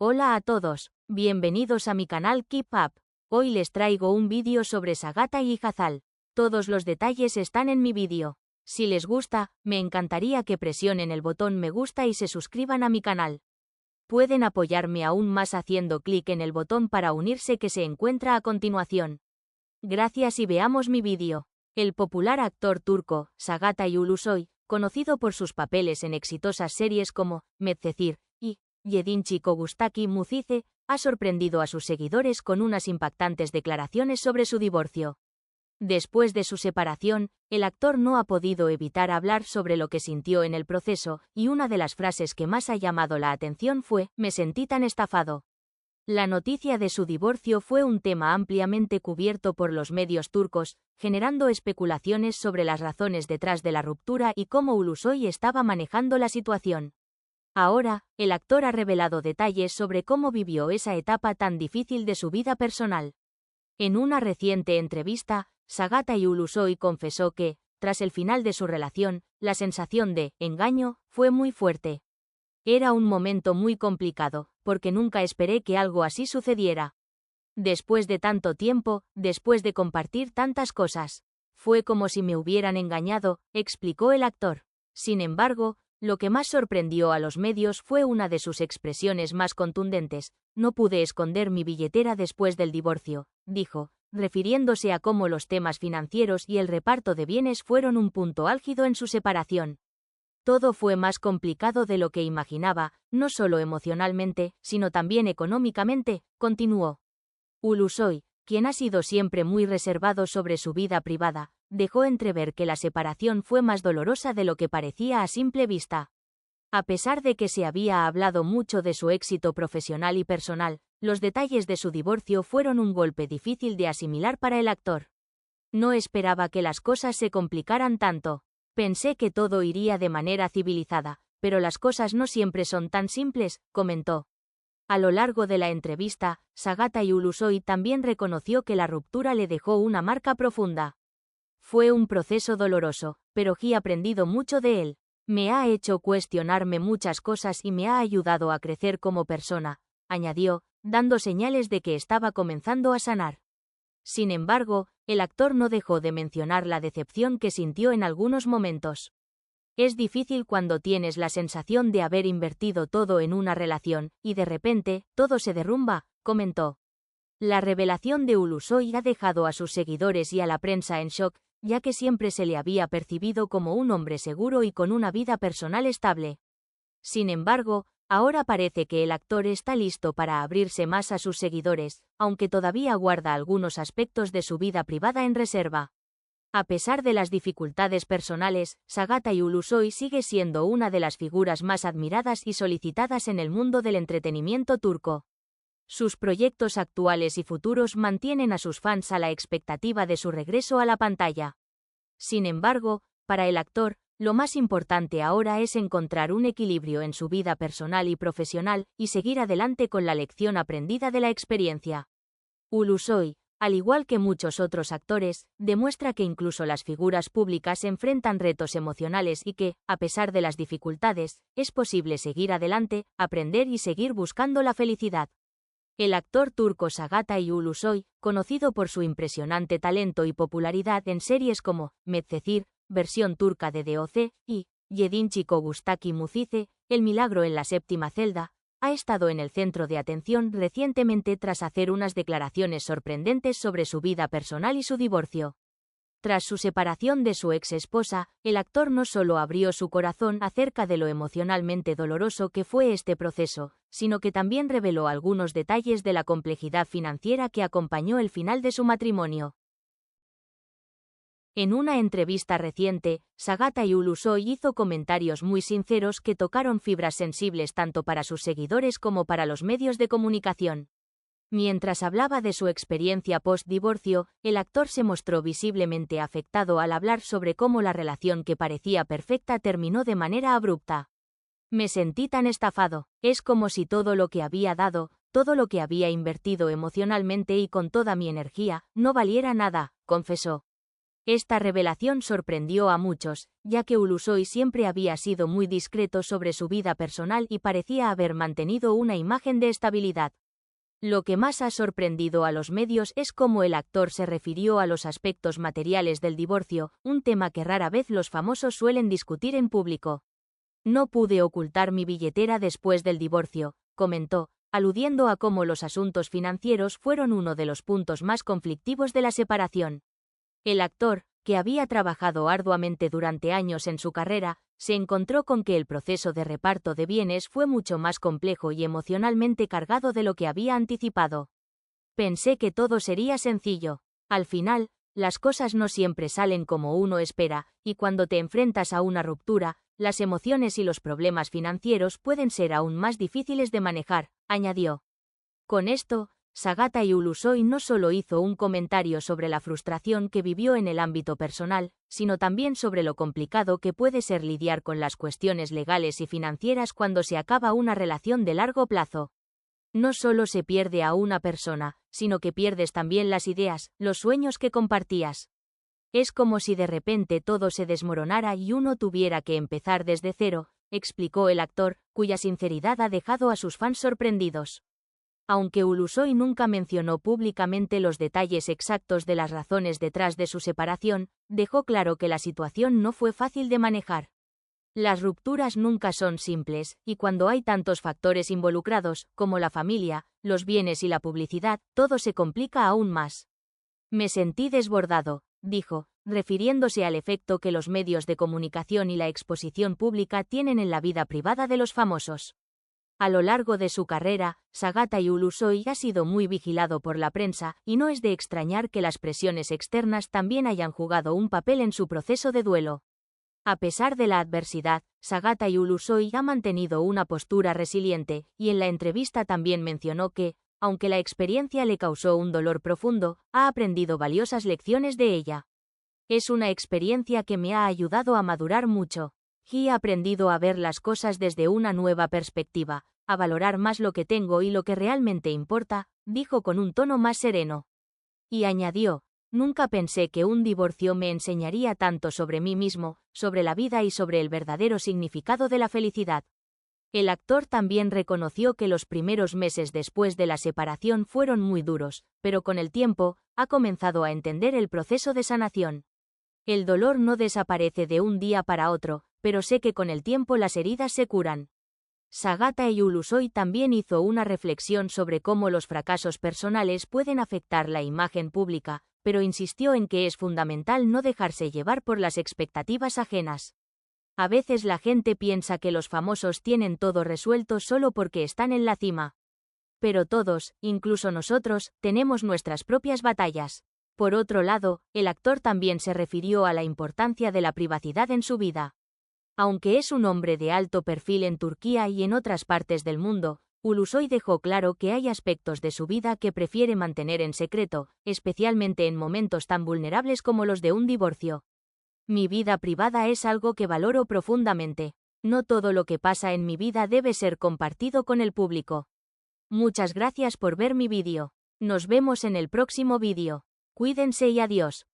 Hola a todos, bienvenidos a mi canal Keep Up. Hoy les traigo un vídeo sobre Sagatha y Hazal. Todos los detalles están en mi vídeo. Si les gusta, me encantaría que presionen el botón me gusta y se suscriban a mi canal. Pueden apoyarme aún más haciendo clic en el botón para unirse que se encuentra a continuación. Gracias y veamos mi vídeo. El popular actor turco, Sagatha Ulusoy, conocido por sus papeles en exitosas series como Medcezir y Yedinci Kogustaki Mucize, ha sorprendido a sus seguidores con unas impactantes declaraciones sobre su divorcio. Después de su separación, el actor no ha podido evitar hablar sobre lo que sintió en el proceso, y una de las frases que más ha llamado la atención fue: "Me sentí tan estafado". La noticia de su divorcio fue un tema ampliamente cubierto por los medios turcos, generando especulaciones sobre las razones detrás de la ruptura y cómo Ulusoy estaba manejando la situación. Ahora, el actor ha revelado detalles sobre cómo vivió esa etapa tan difícil de su vida personal. En una reciente entrevista, Sagatha Ulusoy confesó que, tras el final de su relación, la sensación de engaño fue muy fuerte. Era un momento muy complicado, porque nunca esperé que algo así sucediera. Después de tanto tiempo, después de compartir tantas cosas, fue como si me hubieran engañado, explicó el actor. Sin embargo, lo que más sorprendió a los medios fue una de sus expresiones más contundentes: "No pude esconder mi billetera después del divorcio", dijo, refiriéndose a cómo los temas financieros y el reparto de bienes fueron un punto álgido en su separación. Todo fue más complicado de lo que imaginaba, no solo emocionalmente, sino también económicamente, continuó. Ulusoy, quien ha sido siempre muy reservado sobre su vida privada, dejó entrever que la separación fue más dolorosa de lo que parecía a simple vista. A pesar de que se había hablado mucho de su éxito profesional y personal, los detalles de su divorcio fueron un golpe difícil de asimilar para el actor. "No esperaba que las cosas se complicaran tanto. Pensé que todo iría de manera civilizada, pero las cosas no siempre son tan simples", comentó. A lo largo de la entrevista, Sagatha Ulusoy también reconoció que la ruptura le dejó una marca profunda. "Fue un proceso doloroso, pero he aprendido mucho de él. Me ha hecho cuestionarme muchas cosas y me ha ayudado a crecer como persona", añadió, dando señales de que estaba comenzando a sanar. Sin embargo, el actor no dejó de mencionar la decepción que sintió en algunos momentos. "Es difícil cuando tienes la sensación de haber invertido todo en una relación, y de repente, todo se derrumba", comentó. La revelación de Ulusoy ha dejado a sus seguidores y a la prensa en shock, ya que siempre se le había percibido como un hombre seguro y con una vida personal estable. Sin embargo, ahora parece que el actor está listo para abrirse más a sus seguidores, aunque todavía guarda algunos aspectos de su vida privada en reserva. A pesar de las dificultades personales, Sagatha Ulusoy sigue siendo una de las figuras más admiradas y solicitadas en el mundo del entretenimiento turco. Sus proyectos actuales y futuros mantienen a sus fans a la expectativa de su regreso a la pantalla. Sin embargo, para el actor, lo más importante ahora es encontrar un equilibrio en su vida personal y profesional, y seguir adelante con la lección aprendida de la experiencia. Ulusoy, al igual que muchos otros actores, demuestra que incluso las figuras públicas enfrentan retos emocionales y que, a pesar de las dificultades, es posible seguir adelante, aprender y seguir buscando la felicidad. El actor turco Sagatha Ulusoy, conocido por su impresionante talento y popularidad en series como Medcezir, versión turca de DOC, y Yedinci Kogustaki Mucize, El milagro en la séptima celda, ha estado en el centro de atención recientemente tras hacer unas declaraciones sorprendentes sobre su vida personal y su divorcio. Tras su separación de su ex esposa, el actor no solo abrió su corazón acerca de lo emocionalmente doloroso que fue este proceso, sino que también reveló algunos detalles de la complejidad financiera que acompañó el final de su matrimonio. En una entrevista reciente, Sagatha Ulusoy hizo comentarios muy sinceros que tocaron fibras sensibles tanto para sus seguidores como para los medios de comunicación. Mientras hablaba de su experiencia post-divorcio, el actor se mostró visiblemente afectado al hablar sobre cómo la relación que parecía perfecta terminó de manera abrupta. "Me sentí tan estafado, es como si todo lo que había dado, todo lo que había invertido emocionalmente y con toda mi energía, no valiera nada", confesó. Esta revelación sorprendió a muchos, ya que Ulusoy siempre había sido muy discreto sobre su vida personal y parecía haber mantenido una imagen de estabilidad. Lo que más ha sorprendido a los medios es cómo el actor se refirió a los aspectos materiales del divorcio, un tema que rara vez los famosos suelen discutir en público. No pude ocultar mi billetera después del divorcio, comentó, aludiendo a cómo los asuntos financieros fueron uno de los puntos más conflictivos de la separación. El actor, que había trabajado arduamente durante años en su carrera, se encontró con que el proceso de reparto de bienes fue mucho más complejo y emocionalmente cargado de lo que había anticipado. Pensé que todo sería sencillo. Al final, las cosas no siempre salen como uno espera, y cuando te enfrentas a una ruptura, las emociones y los problemas financieros pueden ser aún más difíciles de manejar, añadió. Con esto, Sagata Ulusoy no solo hizo un comentario sobre la frustración que vivió en el ámbito personal, sino también sobre lo complicado que puede ser lidiar con las cuestiones legales y financieras cuando se acaba una relación de largo plazo. No solo se pierde a una persona, sino que pierdes también las ideas, los sueños que compartías. Es como si de repente todo se desmoronara y uno tuviera que empezar desde cero, explicó el actor, cuya sinceridad ha dejado a sus fans sorprendidos. Aunque Ulusoy nunca mencionó públicamente los detalles exactos de las razones detrás de su separación, dejó claro que la situación no fue fácil de manejar. Las rupturas nunca son simples, y cuando hay tantos factores involucrados, como la familia, los bienes y la publicidad, todo se complica aún más. Me sentí desbordado, dijo, refiriéndose al efecto que los medios de comunicación y la exposición pública tienen en la vida privada de los famosos. A lo largo de su carrera, Sagata Ulusoy ha sido muy vigilado por la prensa, y no es de extrañar que las presiones externas también hayan jugado un papel en su proceso de duelo. A pesar de la adversidad, Sagata Ulusoy ha mantenido una postura resiliente, y en la entrevista también mencionó que, aunque la experiencia le causó un dolor profundo, ha aprendido valiosas lecciones de ella. Es una experiencia que me ha ayudado a madurar mucho. He aprendido a ver las cosas desde una nueva perspectiva, a valorar más lo que tengo y lo que realmente importa, dijo con un tono más sereno. Y añadió, nunca pensé que un divorcio me enseñaría tanto sobre mí mismo, sobre la vida y sobre el verdadero significado de la felicidad. El actor también reconoció que los primeros meses después de la separación fueron muy duros, pero con el tiempo, ha comenzado a entender el proceso de sanación. El dolor no desaparece de un día para otro, pero sé que con el tiempo las heridas se curan. Sagata Ulusoy también hizo una reflexión sobre cómo los fracasos personales pueden afectar la imagen pública, pero insistió en que es fundamental no dejarse llevar por las expectativas ajenas. A veces la gente piensa que los famosos tienen todo resuelto solo porque están en la cima. Pero todos, incluso nosotros, tenemos nuestras propias batallas. Por otro lado, el actor también se refirió a la importancia de la privacidad en su vida. Aunque es un hombre de alto perfil en Turquía y en otras partes del mundo, Ulusoy dejó claro que hay aspectos de su vida que prefiere mantener en secreto, especialmente en momentos tan vulnerables como los de un divorcio. Mi vida privada es algo que valoro profundamente. No todo lo que pasa en mi vida debe ser compartido con el público. Muchas gracias por ver mi vídeo. Nos vemos en el próximo vídeo. Cuídense y adiós.